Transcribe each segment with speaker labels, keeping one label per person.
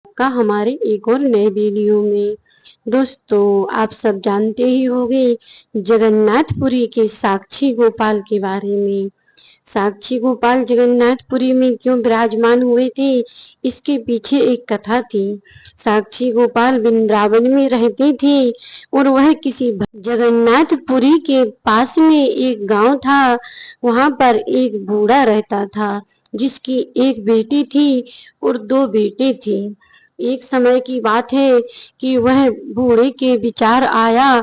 Speaker 1: का हमारे एक और नए वीडियो में। दोस्तों, आप सब जानते ही होंगे जगन्नाथपुरी के साक्षी गोपाल के बारे में। साक्षी गोपाल जगन्नाथपुरी में क्यों विराजमान हुए थे, इसके पीछे एक कथा थी। साक्षी गोपाल वृंदावन में रहते थे और वह किसी जगन्नाथपुरी के पास में एक गांव था। वहां पर एक बूढ़ा रहता था जिसकी एक बेटी थी और दो बेटे थे। एक समय की बात है कि वह बूढ़े के विचार आया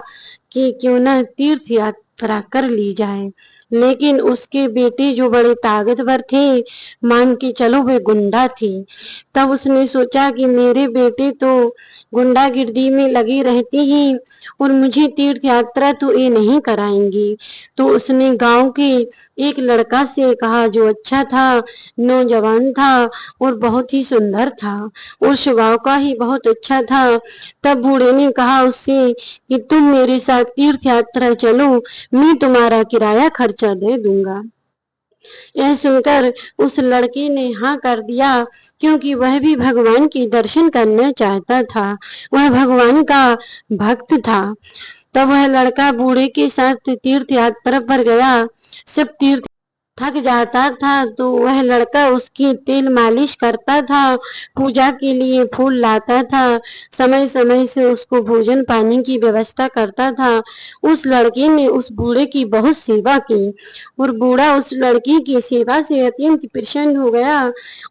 Speaker 1: कि क्यों न तीर्थ यात्रा कर ली जाए, लेकिन उसके बेटे जो बड़े ताकतवर थे, मान के चलो वे गुंडा थे। तब उसने सोचा कि मेरे बेटे तो गुंडागिर्दी में लगे रहते हैं और मुझे तीर्थ यात्रा तो ये नहीं कराएंगे। तो उसने गांव के एक लड़का से कहा जो अच्छा था, नौजवान था और बहुत ही सुंदर था और स्वभाव का ही बहुत अच्छा था। तब बूढ़े ने कहा उससे कि तुम मेरे साथ तीर्थ यात्रा चलो, मैं तुम्हारा किराया खर्चा दे दूंगा। यह सुनकर उस लड़के ने हाँ कर दिया, क्योंकि वह भी भगवान के दर्शन करना चाहता था। वह भगवान का भक्त था। तब वह लड़का बूढ़े के साथ तीर्थ यात्रा पर गया। सब तीर्थ थक जाता था तो वह लड़का उसकी तेल मालिश करता था, पूजा के लिए फूल लाता था, समय समय से उसको भोजन पानी की व्यवस्था करता था। उस लड़के ने उस बूढ़े की बहुत सेवा की और बूढ़ा उस लड़की की सेवा से अत्यंत प्रसन्न हो गया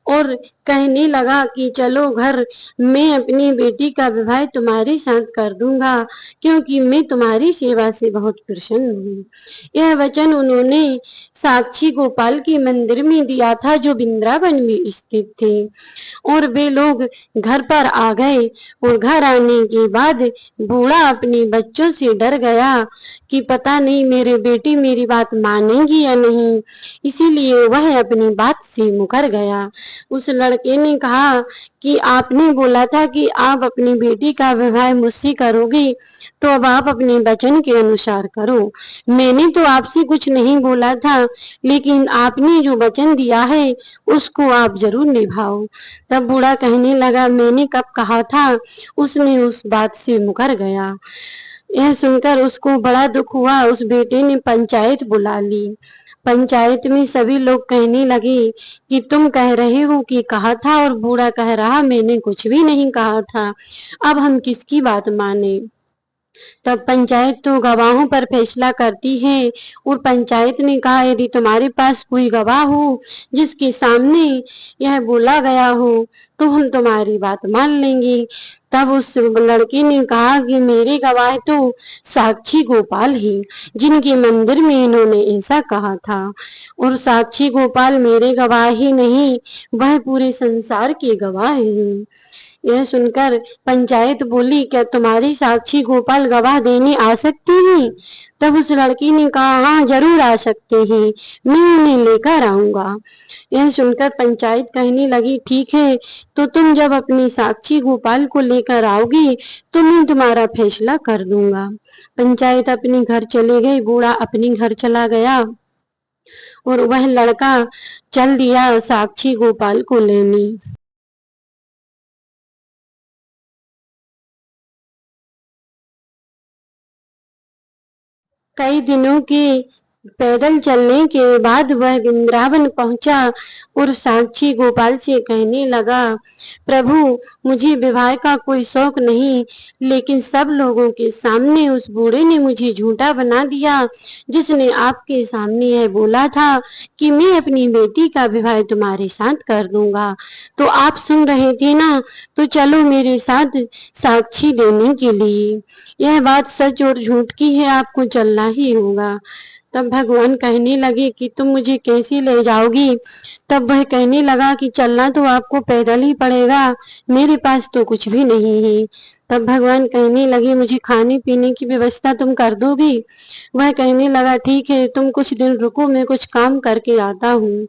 Speaker 1: और कहने लगा कि चलो घर, मैं अपनी बेटी का विवाह तुम्हारे साथ कर दूंगा, क्योंकि मैं तुम्हारी सेवा से बहुत प्रसन्न हूँ। यह वचन उन्होंने साक्षी गोपाल के मंदिर में दिया था जो वृंदावन में स्थित थे। और वे लोग घर पर आ गए और घर आने के बाद बूढ़ा अपने बच्चों से डर गया कि पता नहीं मेरे बेटी मेरी बात मानेंगी या नहीं, इसीलिए वह अपनी बात से मुकर गया। उस लड़के ने कहा कि आपने बोला था कि आप अपनी बेटी का विवाह मुझसे करोगे, तो अब आप अपने वचन के अनुसार करो। मैंने तो आपसे कुछ नहीं बोला था, लेकिन आपने जो वचन दिया है उसको आप जरूर निभाओ। तब बूढ़ा कहने लगा मैंने कब कहा था। उसने उस बात से मुकर गया। यह सुनकर उसको बड़ा दुख हुआ। उस बेटे ने पंचायत बुला ली। पंचायत में सभी लोग कहने लगे कि तुम कह रहे हो कि कहा था, और बूढ़ा कह रहा मैंने कुछ भी नहीं कहा था, अब हम किसकी बात माने। तब पंचायत तो गवाहों पर फैसला करती है और पंचायत ने कहा यदि तुम्हारे पास कोई गवाह हो जिसके सामने यह बोला गया हो तो हम तुम्हारी बात मान लेंगे। तब उस लड़के ने कहा कि मेरे गवाह तो साक्षी गोपाल ही, जिनके मंदिर में इन्होंने ऐसा कहा था, और साक्षी गोपाल मेरे गवाह ही नहीं, वह पूरे संसार के गवाह हैं। यह सुनकर पंचायत बोली क्या तुम्हारी साक्षी गोपाल गवाह देने आ सकते हैं। तब उस लड़की ने कहा हाँ जरूर आ सकते हैं, मैं उन्हें लेकर आऊंगा। यह सुनकर पंचायत कहने लगी ठीक है, तो तुम जब अपनी साक्षी गोपाल को लेकर आओगी तो मैं तुम्हारा फैसला कर दूंगा। पंचायत अपने घर चले गई। बूढ़ा अपने घर चला गया और वह लड़का चल दिया साक्षी गोपाल को लेने। कई दिनों के पैदल चलने के बाद वह वृंदावन पहुंचा और साक्षी गोपाल से कहने लगा प्रभु, मुझे विवाह का कोई शौक नहीं, लेकिन सब लोगों के सामने उस बूढ़े ने मुझे झूठा बना दिया, जिसने आपके सामने यह बोला था कि मैं अपनी बेटी का विवाह तुम्हारे साथ कर दूंगा। तो आप सुन रहे थे ना, तो चलो मेरे साथ साक्षी देने के लिए। यह बात सच और झूठ की है, आपको चलना ही होगा। तब भगवान कहने लगे कि तुम मुझे कैसे ले जाओगी। तब वह कहने लगा कि चलना तो आपको पैदल ही पड़ेगा, मेरे पास तो कुछ भी नहीं है। तब भगवान कहने लगे मुझे खाने पीने की व्यवस्था तुम कर दोगी। वह कहने लगा ठीक है, तुम कुछ दिन रुको, मैं कुछ काम करके आता हूँ।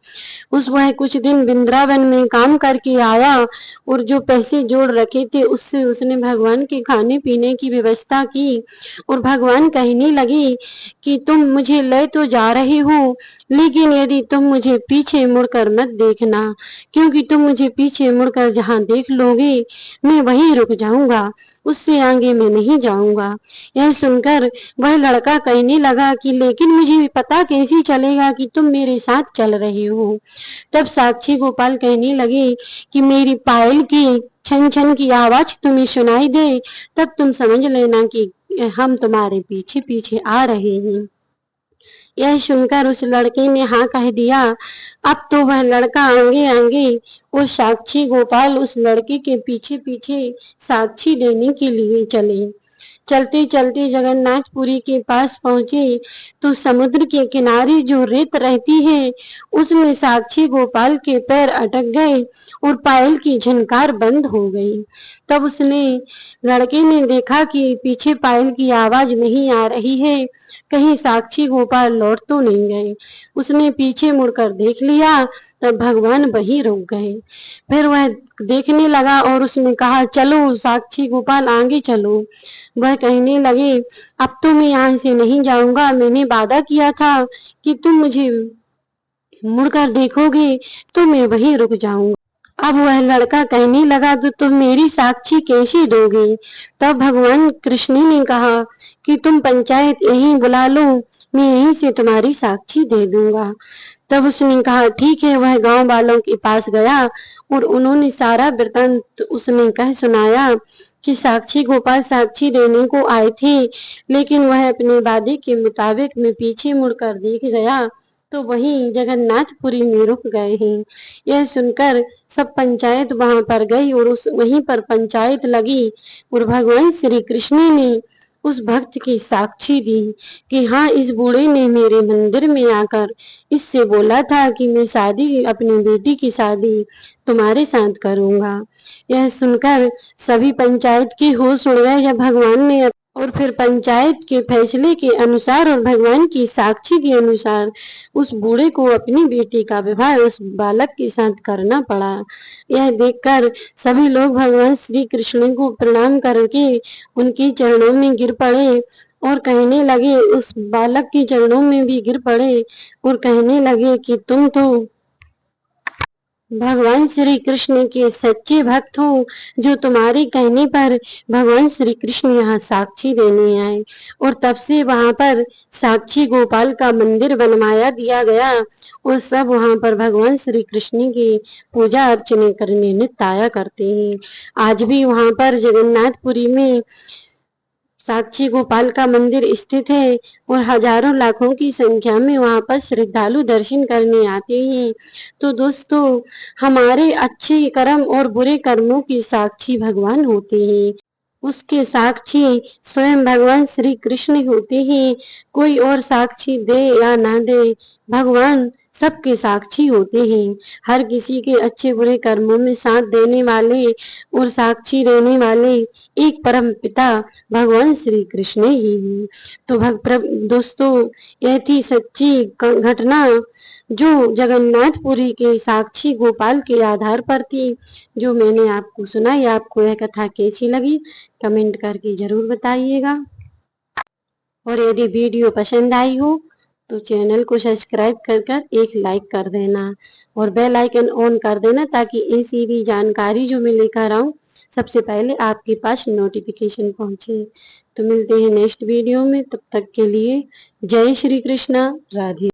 Speaker 1: वह कुछ दिन वृंदावन में काम करके आया और जो पैसे जोड़ रखे थे उससे उसने भगवान के खाने पीने की व्यवस्था की। और भगवान कहने लगे कि तुम मुझे ले तो जा रही हूँ, लेकिन यदि तुम मुझे पीछे मुड़कर मत देखना, क्योंकि तुम मुझे पीछे मुड़कर जहाँ देख लोगे मैं वहीं रुक जाऊंगा, उससे आगे मैं नहीं जाऊंगा। यह सुनकर वह लड़का कहने लगा कि लेकिन मुझे पता कैसे चलेगा कि तुम मेरे साथ चल रहे हो। तब साक्षी गोपाल कहने लगे कि मेरी पायल की छन छन की आवाज तुम्हें सुनाई दे, तब तुम समझ लेना कि हम तुम्हारे पीछे पीछे आ रहे हैं। यह सुनकर उस लड़के ने हाँ कह दिया। अब तो वह लड़का आगे आगे और साक्षी गोपाल उस लड़के के पीछे पीछे साक्षी देने के लिए चले। चलते चलते जगन्नाथपुरी के पास पहुंचे तो समुद्र के किनारे जो रेत रहती है उसमें साक्षी गोपाल के पैर अटक गए और पायल की झनकार बंद हो गई। तब उसने लड़के ने देखा कि पीछे पायल की आवाज नहीं आ रही है, कहीं साक्षी गोपाल लौट तो नहीं गए। उसने पीछे मुड़कर देख लिया, तब भगवान वहीं रुक गए। फिर वह देखने लगा और उसने कहा चलो साक्षी गोपाल आगे चलो। वह कहने लगे अब तो मैं यहाँ से नहीं जाऊंगा, मैंने वादा किया था कि तुम मुझे मुड़कर देखोगे तो मैं वहीं रुक जाऊंगा। अब वह लड़का कहने लगा तो तुम मेरी साक्षी कैसे दोगे। तब भगवान कृष्ण ने कहा कि तुम पंचायत यहीं बुला लो, मैं यहीं से तुम्हारी साक्षी दे दूंगा। तब उसने कहा ठीक है। वह गांव वालों के पास गया और उन्होंने सारा वृतांत उसने कह सुनाया कि साक्षी गोपाल साक्षी देने को आए थे, लेकिन वह अपने वादे के मुताबिक में पीछे मुड़कर देख गया तो वहीं जगन्नाथपुरी में रुक गए हैं। यह सुनकर सब पंचायत वहां पर गई और उस वहीं पर पंचायत लगी और भगवान श्री कृष्ण ने उस भक्त की साक्षी दी कि हाँ इस बूढ़े ने मेरे मंदिर में आकर इससे बोला था कि मैं शादी अपनी बेटी की शादी तुम्हारे साथ करूंगा। यह सुनकर सभी पंचायत के होश उड़ गए जब भगवान ने और फिर पंचायत के फैसले के अनुसार और भगवान की साक्षी के अनुसार उस बूढ़े को अपनी बेटी का विवाह उस बालक के साथ करना पड़ा। यह देखकर सभी लोग भगवान श्री कृष्ण को प्रणाम करके उनके चरणों में गिर पड़े और कहने लगे, उस बालक के चरणों में भी गिर पड़े और कहने लगे कि तुम तो भगवान श्री कृष्ण के सच्चे भक्त हो, जो तुम्हारे कहने पर भगवान श्री कृष्ण यहाँ साक्षी देने आए। और तब से वहां पर साक्षी गोपाल का मंदिर बनवाया दिया गया और सब वहां पर भगवान श्री कृष्ण की पूजा अर्चना करने नित्य आया करते हैं। आज भी वहां पर जगन्नाथपुरी में साक्षी गोपाल का मंदिर स्थित है और हजारों लाखों की संख्या में वहां पर श्रद्धालु दर्शन करने आते हैं। तो दोस्तों हमारे अच्छे कर्म और बुरे कर्मों की साक्षी भगवान होते हैं, उसके साक्षी स्वयं भगवान श्री कृष्ण होते हैं। कोई और साक्षी दे या ना दे, भगवान सबके साक्षी होते हैं। हर किसी के अच्छे बुरे कर्मों में साथ देने वाले और साक्षी देने वाले एक परम पिता भगवान श्री कृष्ण ही हैं। तो दोस्तों यह थी सच्ची घटना जो जगन्नाथपुरी के साक्षी गोपाल के आधार पर थी, जो मैंने आपको सुनाई। आपको यह कथा कैसी लगी कमेंट करके जरूर बताइएगा और यदि वीडियो पसंद आई हो तो चैनल को सब्सक्राइब कर एक लाइक कर देना और बेल आइकन ऑन कर देना, ताकि ऐसी भी जानकारी जो मैं लेकर आऊं सबसे पहले आपके पास नोटिफिकेशन पहुंचे। तो मिलते हैं नेक्स्ट वीडियो में, तब तक के लिए जय श्री कृष्णा, राधे।